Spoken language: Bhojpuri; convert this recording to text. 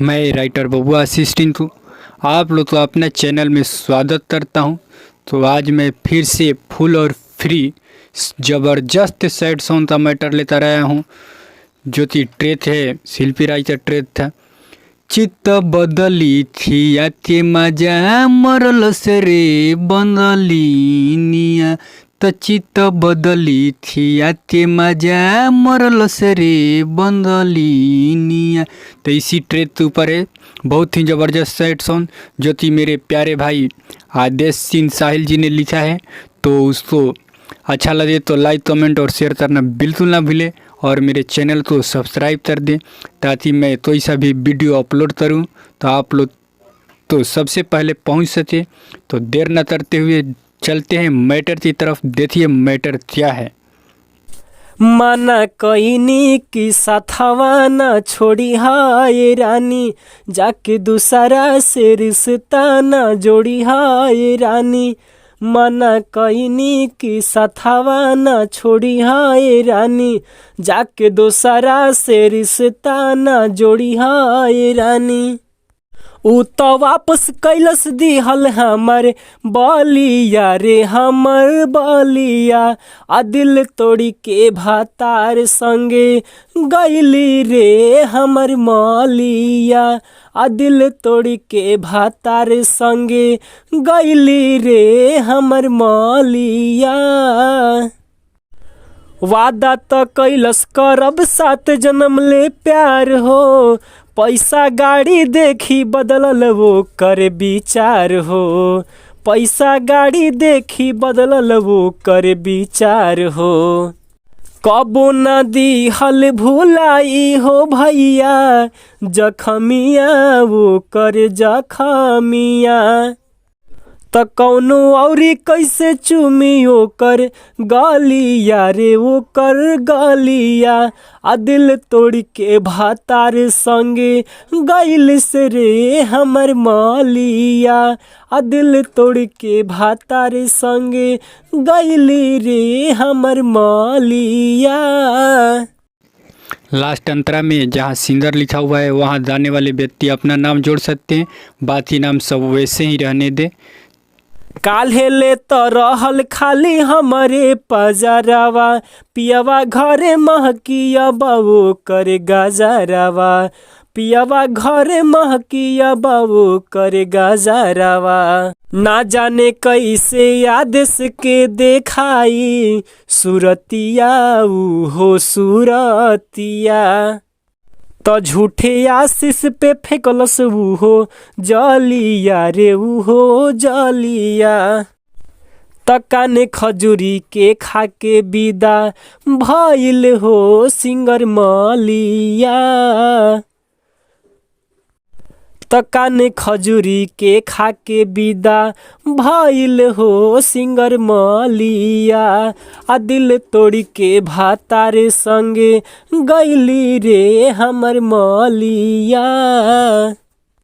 मैं राइटर बबुआ असिस्टेंट हूँ। आप लोग तो अपने चैनल में स्वागत करता हूँ। तो आज मैं फिर से फुल और फ्री ज़बरदस्त सैड सॉन्ग का मैटर लेता रहा हूँ, जो कि ट्रेथ है, शिल्पी राय का ट्रेथ था। चित्त बदली थी आते मजा मरल से रे बंदली निया, त चित्त बदली थी आते मजा मरल से रे बंदली निया। तो इसी ट्रेथ ऊपर है बहुत ही ज़बरदस्त सैड सॉन्ग, जो कि मेरे प्यारे भाई आदेश सिंह साहिल जी ने लिखा है। तो उसको अच्छा लगे तो लाइक कमेंट और शेयर करना बिल्कुल ना भूले, और मेरे चैनल को सब्सक्राइब कर दें ताकि मैं कोई सा भी वीडियो अपलोड करूं तो आप लोग तो सबसे पहले पहुंच सके। तो देर न करते हुए चलते हैं मैटर की तरफ। देखिए मैटर क्या है। माना कईनी की साथवा न छोड़ी हाय रानी, जाके दूसरा से रिश्ता न जोड़ी हाय रानी। माना कईनी की साथवा न छोड़ी हाय रानी, जाके दूसरा से रिश्ता न जोड़ी हाय रानी। उ तो वापस कैलस दिहल हमर बलिया रे हमर बलिया, आ दिल तोड़ी के भातार संगे गैली रे हमर मालिया, आ दिल तोड़ी के भातार संगे गैली रे हमर मालिया। वादा तो कैलस करब 7 जन्म ले प्यार हो, पैसा गाड़ी देखी बदलल वो कर विचार हो, पैसा गाड़ी देखी बदलल वो कर विचार हो। कबो न दिहल भुलाई हो भैया, जखमिया वो कर जखमिया। त कौनो औरी कैसे चुमी ओकर गलिया रे ओकर गलिया, आ दिल तोड़ के भातार संगे गइल से रे हमर मालिया, आ दिल तोड़ के भातार संगे गइली रे हमर मालिया। लास्ट अंतरा में जहाँ सिंगर लिखा हुआ है वहाँ जाने वाले व्यक्ति अपना नाम जोड़ सकते हैं, बाकी नाम सब वैसे ही रहने दें। काल्हे ले तो रहल खाली हमरे पजरावा, पियवा घरे महकिया बाबू करे गजरावा, पियवा घरे महकिया बाबू करे गजरावा। ना जाने कैसे आदेश के देखाई सूरतिया ऊ हो सूरतिया, तो झूठे आशीष पे फेंकलस ऊ हो जलिया रे ऊ हो जलिया। तकाने खजूरी के खाके विदा भइल हो सिंगर मालिया, तकाने खजूरी के खाके विदा भइल हो सिंगर मालिया, आ दिल तोड़ी के भातार संगे गइली रे हमर मालिया।